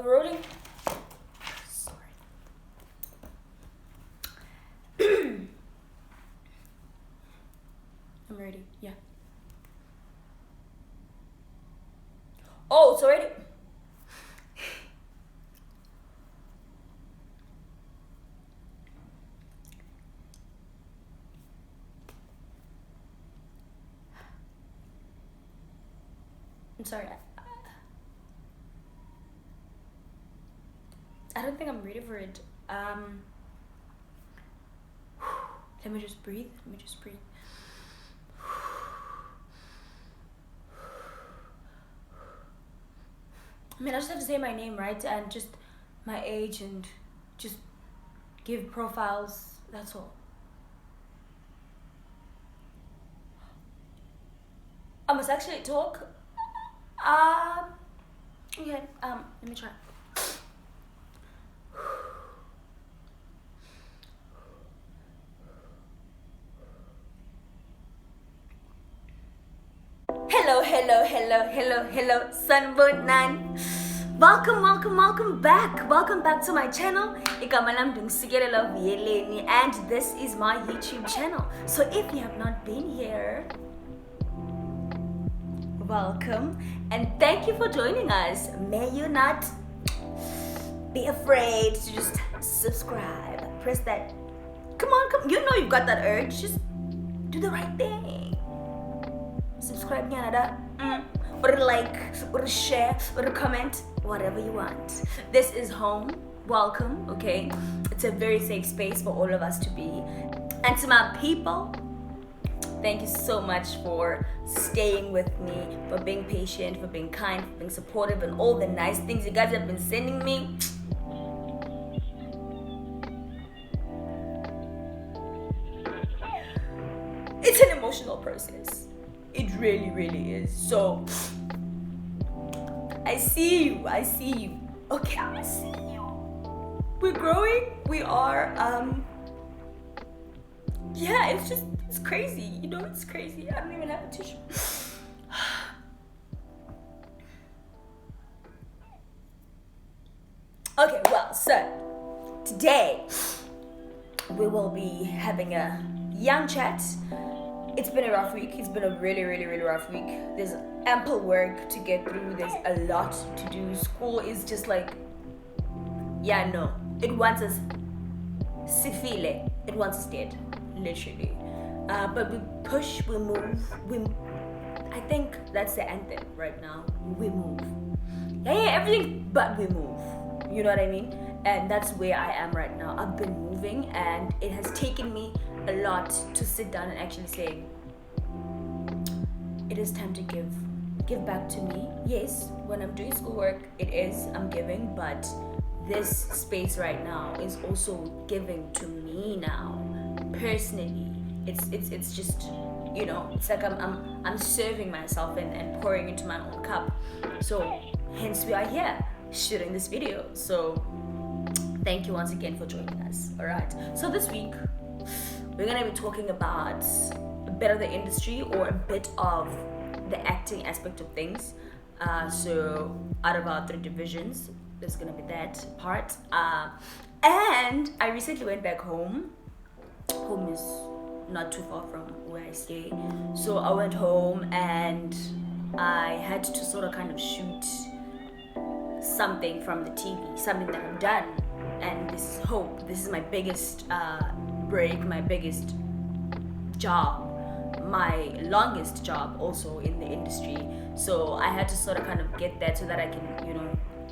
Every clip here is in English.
we're rolling. Sorry. I'm ready. Yeah. Oh, it's already. I'm sorry. I don't think I'm ready for it. Let me just breathe. I mean, I just have to say my name, right? And just my age and just give profiles. That's all. I must actually talk. Okay. Let me try. Hello, Sunburn 9. Welcome back. Welcome back to my channel. Igama lam ndingisikelelo Vuyeleni, and this is my YouTube channel. So if you have not been here, welcome and thank you for joining us. May you not be afraid to just subscribe. Press that. Come on. You know you've got that urge. Just do the right thing. Subscribe, Nyanada. Or a like, or a share, or a comment, whatever you want. This is home. Welcome, okay? It's a very safe space for all of us to be. And to my people, thank you so much for staying with me, for being patient, for being kind, for being supportive, and all the nice things you guys have been sending me. It's an emotional process. It really is. So I see you. Okay, I see you. We're growing. We are. Yeah, it's crazy. You know, it's crazy. I don't even have a tissue. Okay, well, so today we will be having a young chat. It's been a rough week. It's been a really rough week. There's ample work to get through. There's a lot to do. School is just like, yeah, no. It wants us sifile. It wants us dead, literally. But we push, we move. I think that's the anthem right now. We move. Yeah, everything but we move. You know what I mean? And that's where I am right now. I've been moving, and it has taken me a lot to sit down and actually say, it is time to give back to me. Yes, when I'm doing schoolwork, I'm giving, but this space right now is also giving to me now, personally. It's just, you know, it's like I'm serving myself and pouring into my own cup. So hence we are here shooting this video. So thank you once again for joining us. All right, so this week we're gonna be talking about a bit of the industry, or a bit of the acting aspect of things. So out of our 3 divisions, there's gonna be that part. And I recently went back home. Home is not too far from where I stay. So I went home and I had to sort of kind of shoot something from the TV, something that I've done. And this is hope. This is my biggest break, my biggest job, my longest job also in the industry. So I had to sort of kind of get that so that I can, you know,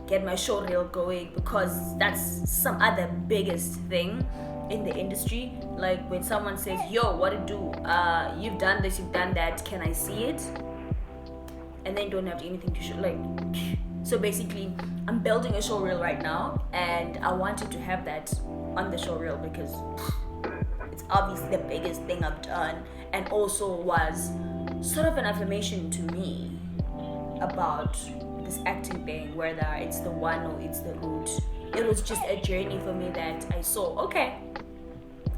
get my show reel going, because that's some other biggest thing in the industry. Like when someone says, yo, what to do? You've done this, you've done that, can I see it? And then you don't have anything to show. Like, so basically, I'm building a show reel right now, and I wanted to have that on the show reel because it's obviously the biggest thing I've done, and also was sort of an affirmation to me about this acting thing, whether it's the one or it's the root. It was just a journey for me that I saw, okay,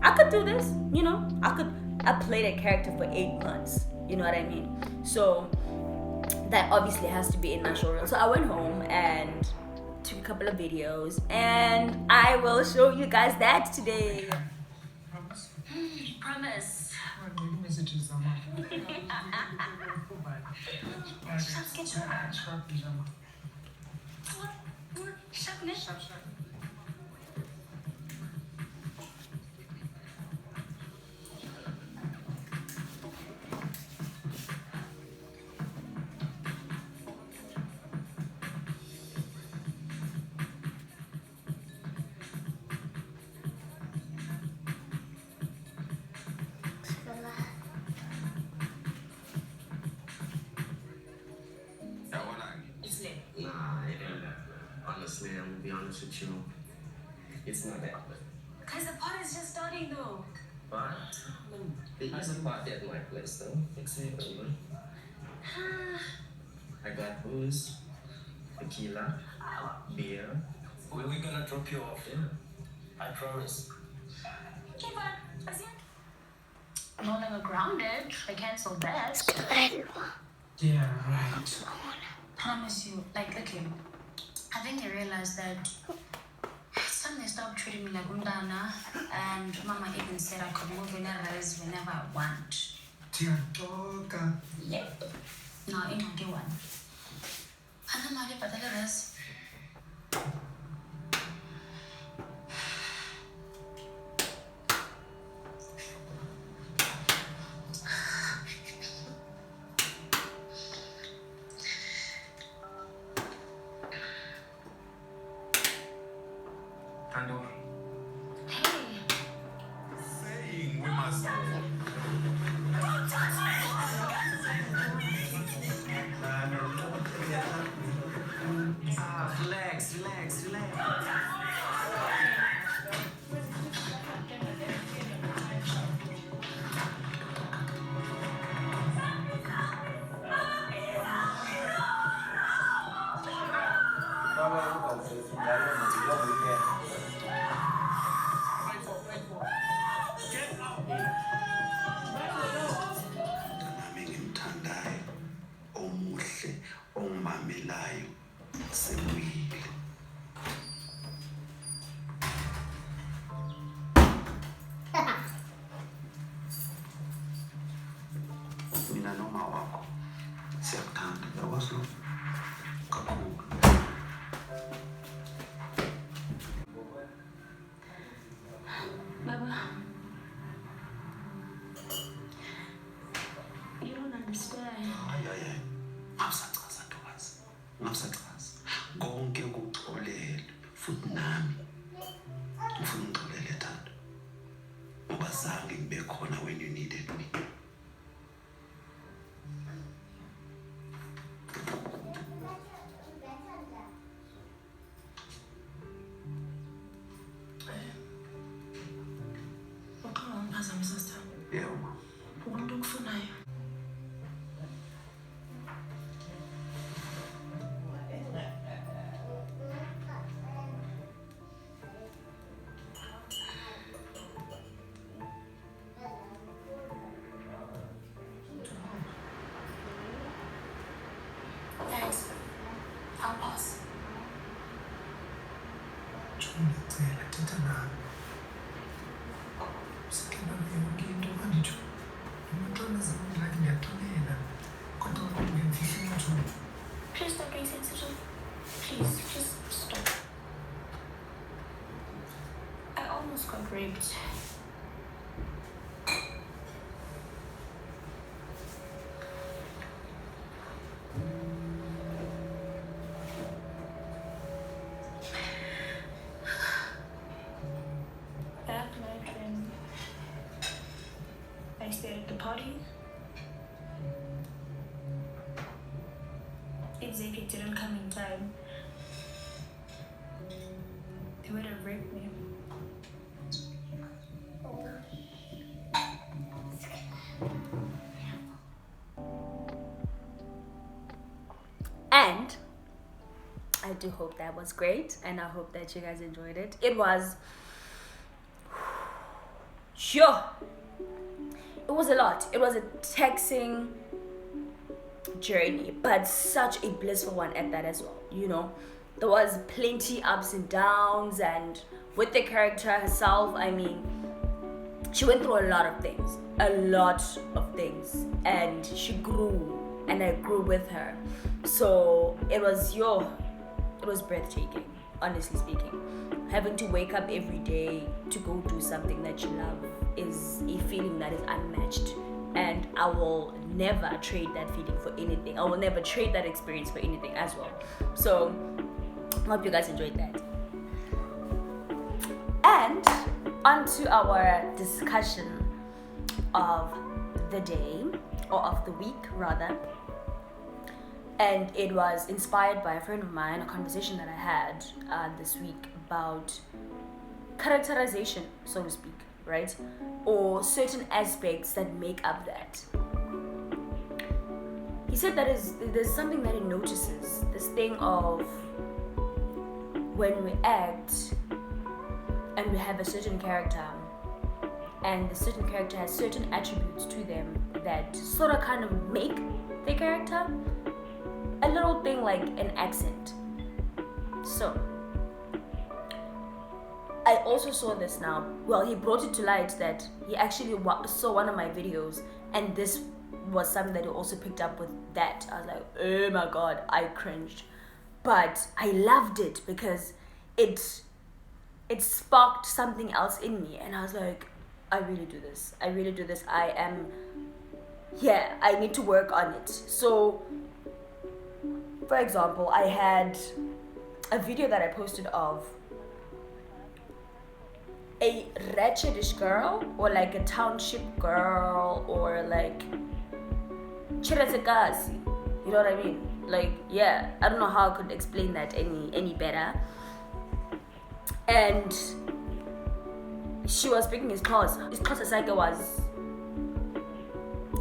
I could do this, you know, I played a character for 8 months, you know what I mean? So that obviously has to be in my show reel. So I went home and took a couple of videos, and I will show you guys that today. Promise? Promise. Messages Honestly, I'm gonna be honest with you. It's not that bad. Because the party is just starting though. But there is a party at my place though. Example. I got booze, tequila, beer. We're gonna drop you off. Yeah. I promise. Okay, but as yet, I'm no longer grounded. I cancelled that. Yeah, right. Promise you, like, okay, I think I realized that it's time they stopped treating me like umdana, and Mama even said I could move in areas whenever I want. Tiatoka. Yep. Now, in my one. I'm not but the rest. Pandora. Hey. Saying we must. Relax. Nami ngimthandayo omuhle ongimamelayo semuyile. Mina noma wakho siyakuthanda yakwaso kakhulu. Baba, you don't understand. Hayi awusachaza Ntokazi, ungasachaza konke ukuxolele futhi nami ngifuna ungixolele Thando ngoba zange ngibe khona when you needed me. Yebo. Umuntu okufunayo. Thanks. I'll pass. Ngicela thetha nami. Sikhala yonke into kanjalo. Umntwana zimila ngiyaxolela. Kodwa ngimfihla nje. Please stop being sensitive. Please, just stop. I almost got raped. That night when I stayed at the party, if Zeke didn't come in time, they would have raped me. And I do hope that was great, and I hope that you guys enjoyed it. It was sure. It was a lot. It was a taxing journey, but such a blissful one at that as well. You know, there was plenty ups and downs, and with the character herself, I mean, she went through a lot of things, and she grew, and I grew with her. So it was breathtaking, honestly speaking. Having to wake up every day to go do something that you love is a feeling that is unmatched, and I will never trade that feeling for anything. I will never trade that experience for anything as well. So I hope you guys enjoyed that. And on to our discussion of the day, or of the week rather. And it was inspired by a friend of mine, a conversation that I had this week about characterization, so to speak, right? Or certain aspects that make up that. He said that there's something that he notices, this thing of when we act and we have a certain character, and the certain character has certain attributes to them that sort of kind of make the character. A little thing like an accent. So I also saw this now. Well, he brought it to light that he actually saw one of my videos, and this was something that he also picked up with that. I was like, oh my god, I cringed. But I loved it because it sparked something else in me, and I was like, I really do this. I need to work on it. So for example, I had a video that I posted of a ratchetish girl, or like a township girl, or like chiratekazi. You know what I mean? Like, yeah, I don't know how I could explain that any better. And she was speaking his Xhosa. His Xhosa sake was,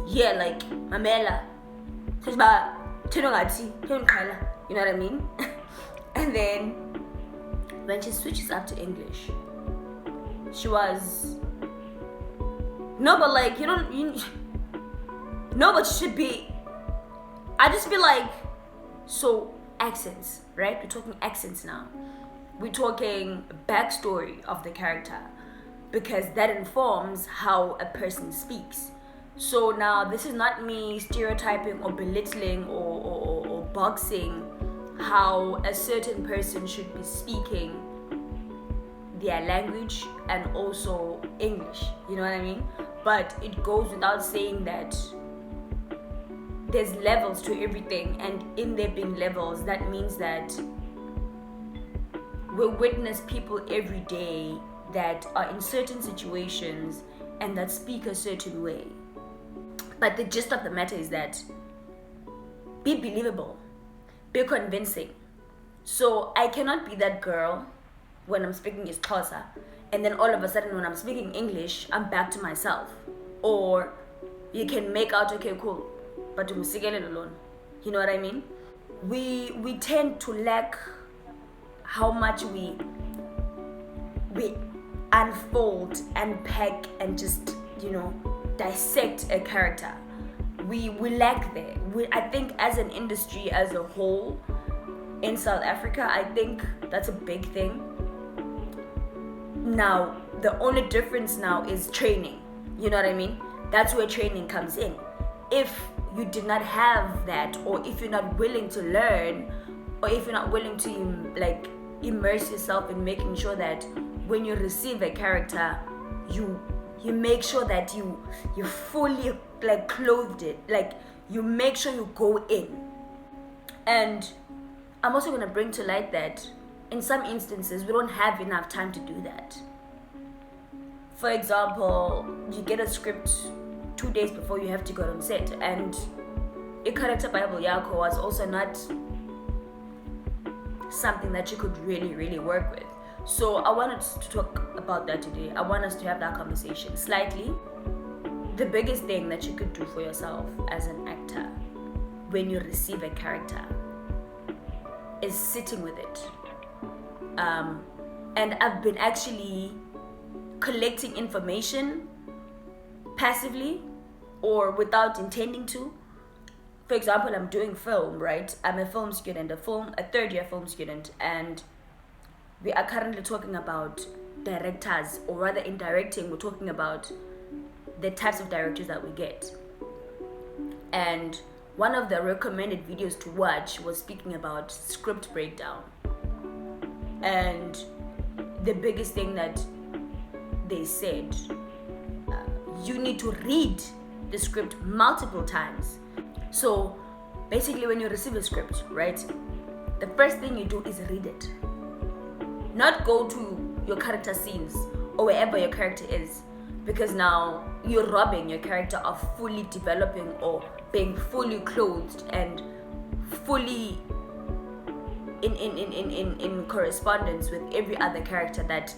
yeah, like mamela. You know what I mean? And then when she switches up to English, she was no, but like no, but she should be. I just feel like, so accents, right? We're talking accents now. We're talking backstory of the character, because that informs how a person speaks. So now this is not me stereotyping or belittling or boxing how a certain person should be speaking their language and also English, you know what I mean? But it goes without saying that there's levels to everything, and in there being levels, that means that we witness people every day that are in certain situations and that speak a certain way. But the gist of the matter is that be believable, be convincing. So I cannot be that girl when I'm speaking Xhosa, and then all of a sudden when I'm speaking English, I'm back to myself. Or you can make out, okay, cool, but you alone. You know what I mean? We tend to lack how much we unfold, unpack, and just, dissect a character. We lack there. I think as an industry as a whole in South Africa, I think that's a big thing. Now, the only difference now is training. You know what I mean? That's where training comes in. If you did not have that, or if you're not willing to learn, or if you're not willing to immerse yourself in making sure that when you receive a character, you make sure that you fully clothed it, you make sure you go in. And I'm also going to bring to light that in some instances we don't have enough time to do that. For example, you get a script 2 days before you have to go on set, and your character Bible Yako was also not something that you could really work with. So I wanted to talk about that today. I want us to have that conversation slightly. The biggest thing that you could do for yourself as an actor when you receive a character is sitting with it. And I've been actually collecting information passively or without intending to for example, I'm doing film, right? I'm a film student, a third year film student, and we are currently talking about directors, or rather in directing, we're talking about the types of directors that we get. And one of the recommended videos to watch was speaking about script breakdown. And the biggest thing that they said, you need to read the script multiple times. So basically, when you receive a script, right, the first thing you do is read it. Not go to your character scenes or wherever your character is, because now you're robbing your character of fully developing or being fully clothed and fully in correspondence with every other character that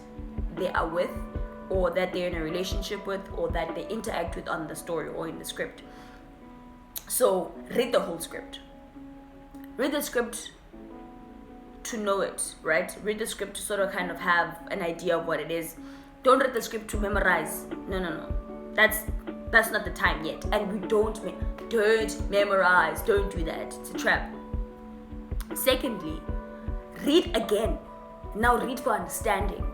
they are with, or that they're in a relationship with, or that they interact with on the story or in the script. So read the whole script. Read the script to know it, right? Read the script to sort of kind of have an idea of what it is. Don't read the script to memorize. No. That's not the time yet. And we don't memorize. Don't do that. It's a trap. Secondly, read again. Now read for understanding.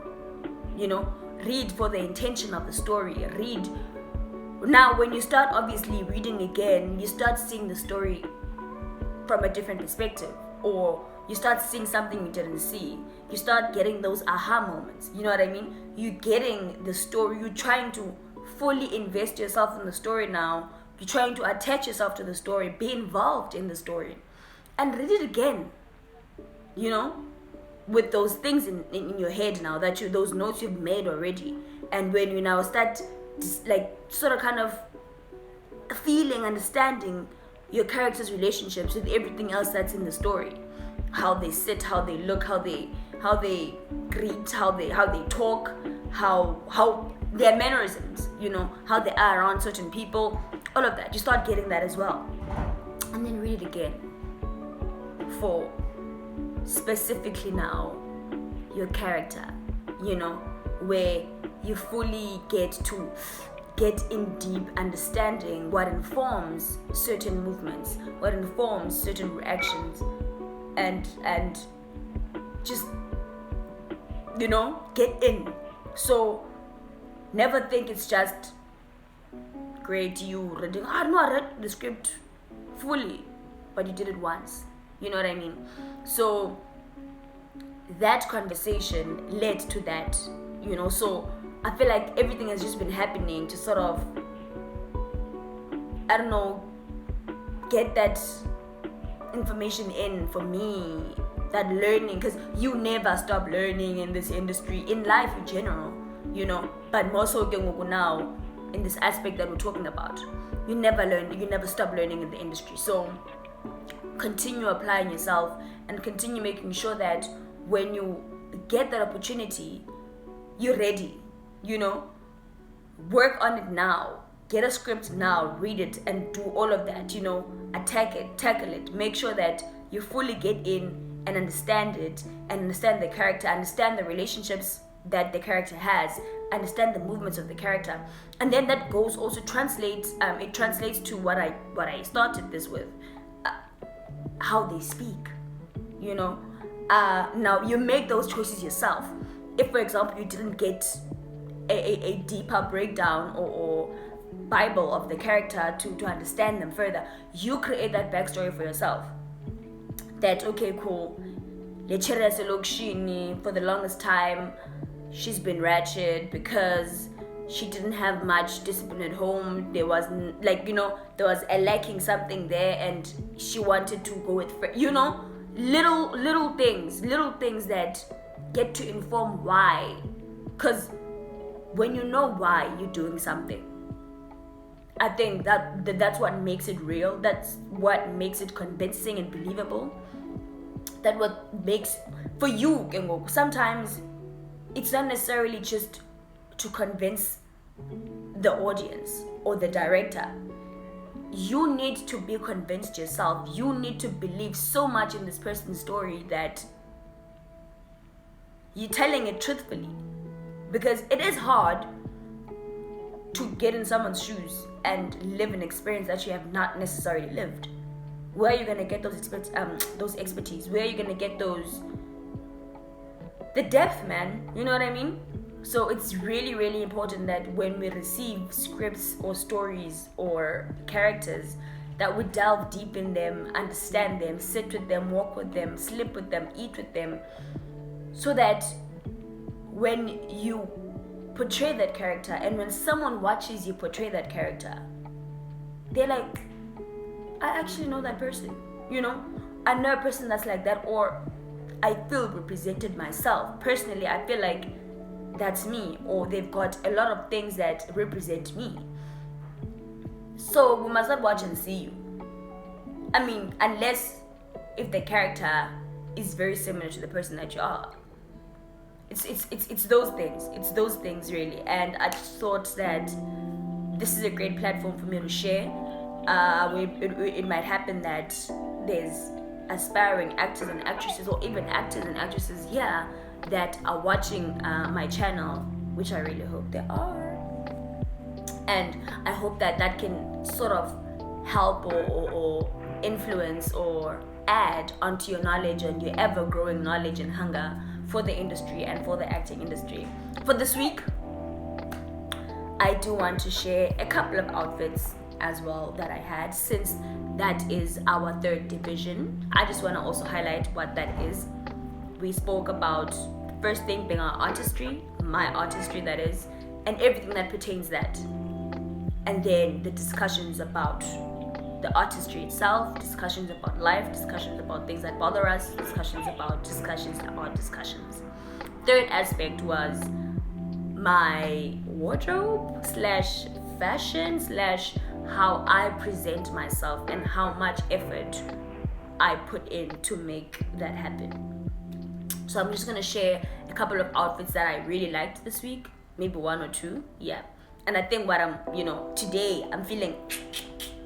Read for the intention of the story. Read. Now, when you start obviously reading again, you start seeing the story from a different perspective, or you start seeing something you didn't see. You start getting those aha moments. You know what I mean? You're getting the story. You're trying to fully invest yourself in the story now. You're trying to attach yourself to the story, be involved in the story, and read it again. With those things in your head now, those notes you've made already. And when you now start sort of kind of feeling, understanding your characters' relationships with everything else that's in the story, how they sit, how they look, how they greet, how they talk, how their mannerisms, how they are around certain people, all of that. You start getting that as well. And then read it again for specifically now your character, where you fully get in deep understanding what informs certain movements, what informs certain reactions, and just get in. So never think it's just great you reading. I read the script fully, but you did it once. You know what I mean? So that conversation led to that, so I feel like everything has just been happening to sort of, get that information in for me, that learning, because you never stop learning in this industry, in life in general, but more so now in this aspect that we're talking about. You never stop learning in the industry. So continue applying yourself and continue making sure that when you get that opportunity, you're ready. Work on it now. Get a script now, read it, and do all of that. Attack it, tackle it. Make sure that you fully get in and understand it, and understand the character, understand the relationships that the character has, understand the movements of the character, and then that goes also translates. It translates to what I started this with. How they speak, now you make those choices yourself. If, for example, you didn't get a deeper breakdown or Bible of the character to understand them further, you create that backstory for yourself. That, okay, cool, for the longest time she's been ratchet because she didn't have much discipline at home. There was there was a lacking something there, and she wanted to go with little things that get to inform why. Because when you know why you're doing something, I think that's what makes it real. That's what makes it convincing and believable. That what makes for you, sometimes it's not necessarily just to convince the audience or the director. You need to be convinced yourself. You need to believe so much in this person's story that you're telling it truthfully. Because it is hard to get in someone's shoes and live an experience that you have not necessarily lived. Where are you gonna get those expertise? Where are you gonna get the depth, man? You know what I mean? So it's really, really important that when we receive scripts or stories or characters, that we delve deep in them, understand them, sit with them, walk with them, sleep with them, eat with them, so that when you portray that character and when someone watches you portray that character, they're like, I actually know that person, you know? I know a person that's like that, or I feel represented myself. Personally, I feel like that's me, or they've got a lot of things that represent me. So we must not watch and see you. I mean, unless if the character is very similar to the person that you are. It's those things. It's those things, really. And I just thought that this is a great platform for me to share. It might happen that there's aspiring actors and actresses, or even actors and actresses here that are watching my channel, which I really hope they are. And I hope that can sort of help or influence or add onto your knowledge and your ever-growing knowledge and hunger for the industry and for the acting industry. For this week, I do want to share a couple of outfits as well that I had, since that is our third division. I just want to also highlight what that is. We spoke about first thing being our artistry, my artistry that is, and everything that pertains that. And then the discussions about the artistry itself, discussions about life, discussions about things that bother us, discussions about discussions. Third aspect was my wardrobe slash fashion slash how I present myself and how much effort I put in to make that happen. So I'm just gonna share a couple of outfits that I really liked this week, maybe one or two, yeah. And I think what I'm, today I'm feeling,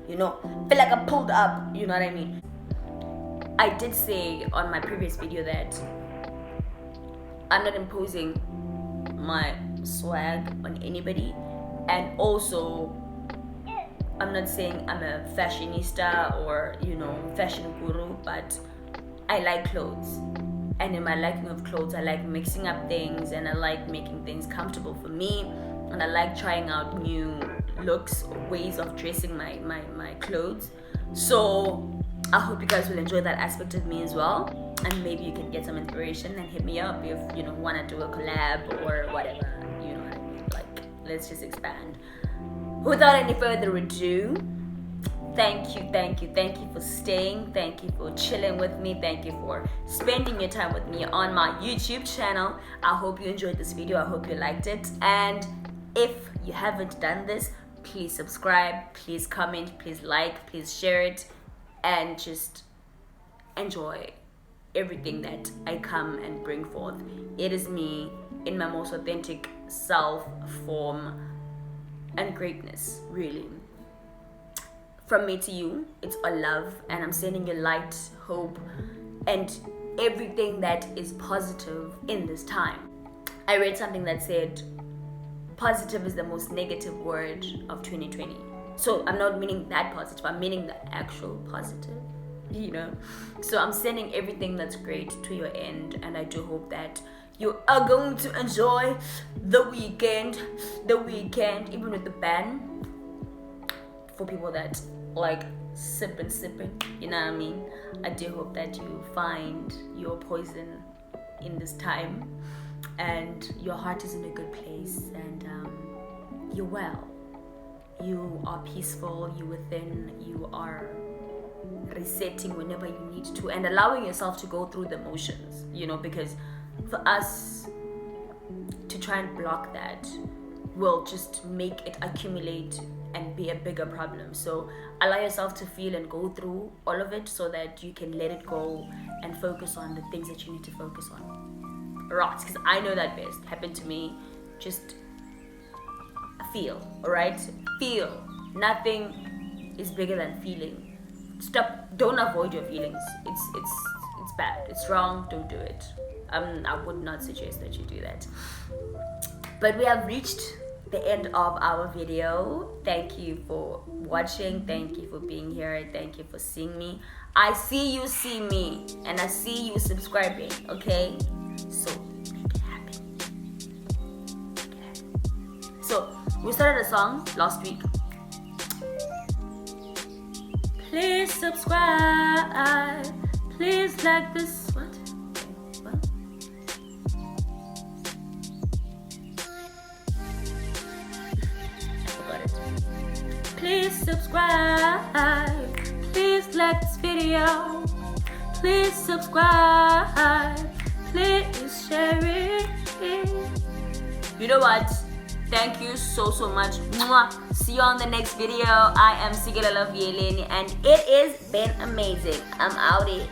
feel like I pulled up, you know what I mean? I did say on my previous video that I'm not imposing my swag on anybody, and also I'm not saying I'm a fashionista or fashion guru, but I like clothes, and in my liking of clothes I like mixing up things, and I like making things comfortable for me, and I like trying out new looks, ways of dressing my clothes. So I hope you guys will enjoy that aspect of me as well, and maybe you can get some inspiration and hit me up if want to do a collab or whatever, you know what I mean? Like, let's just expand. Without any further ado, thank you for staying, thank you for chilling with me, thank you for spending your time with me on my YouTube channel. I hope you enjoyed this video, I hope you liked it, and if you haven't done this, please subscribe, please comment, please like, please share it, and just enjoy everything that I come and bring forth. It is me in my most authentic self, form, and greatness, really. From me to you, it's all love, and I'm sending you light, hope, and everything that is positive in this time. I read something that said, positive is the most negative word of 2020. So I'm not meaning that positive, I'm meaning the actual positive, So I'm sending everything that's great to your end, and I do hope that you are going to enjoy the weekend, even with the ban. For people that like sipping, you know what I mean? I do hope that you find your poison in this time, and your heart is in a good place, and you're well. You are peaceful, you're within, you are resetting whenever you need to, and allowing yourself to go through the motions, because for us to try and block that will just make it accumulate and be a bigger problem. So allow yourself to feel and go through all of it, so that you can let it go and focus on the things that you need to focus on. Right, because I know that best happened to me. Just feel, alright? Feel. Nothing is bigger than feeling. Don't avoid your feelings. It's bad, it's wrong, don't do it. I would not suggest that you do that. But we have reached the end of our video. Thank you for watching. Thank you for being here. Thank you for seeing me. I see you see me, and I see you subscribing. Okay, so make it happen. Make it happen. So we started a song last week. Please subscribe. Please like this. What? Please subscribe. Please like this video. Please subscribe. Please share it. You know what? Thank you so much. Mwah. See you on the next video. I am Sigela Love Yeleni, and it has been amazing. I'm out here.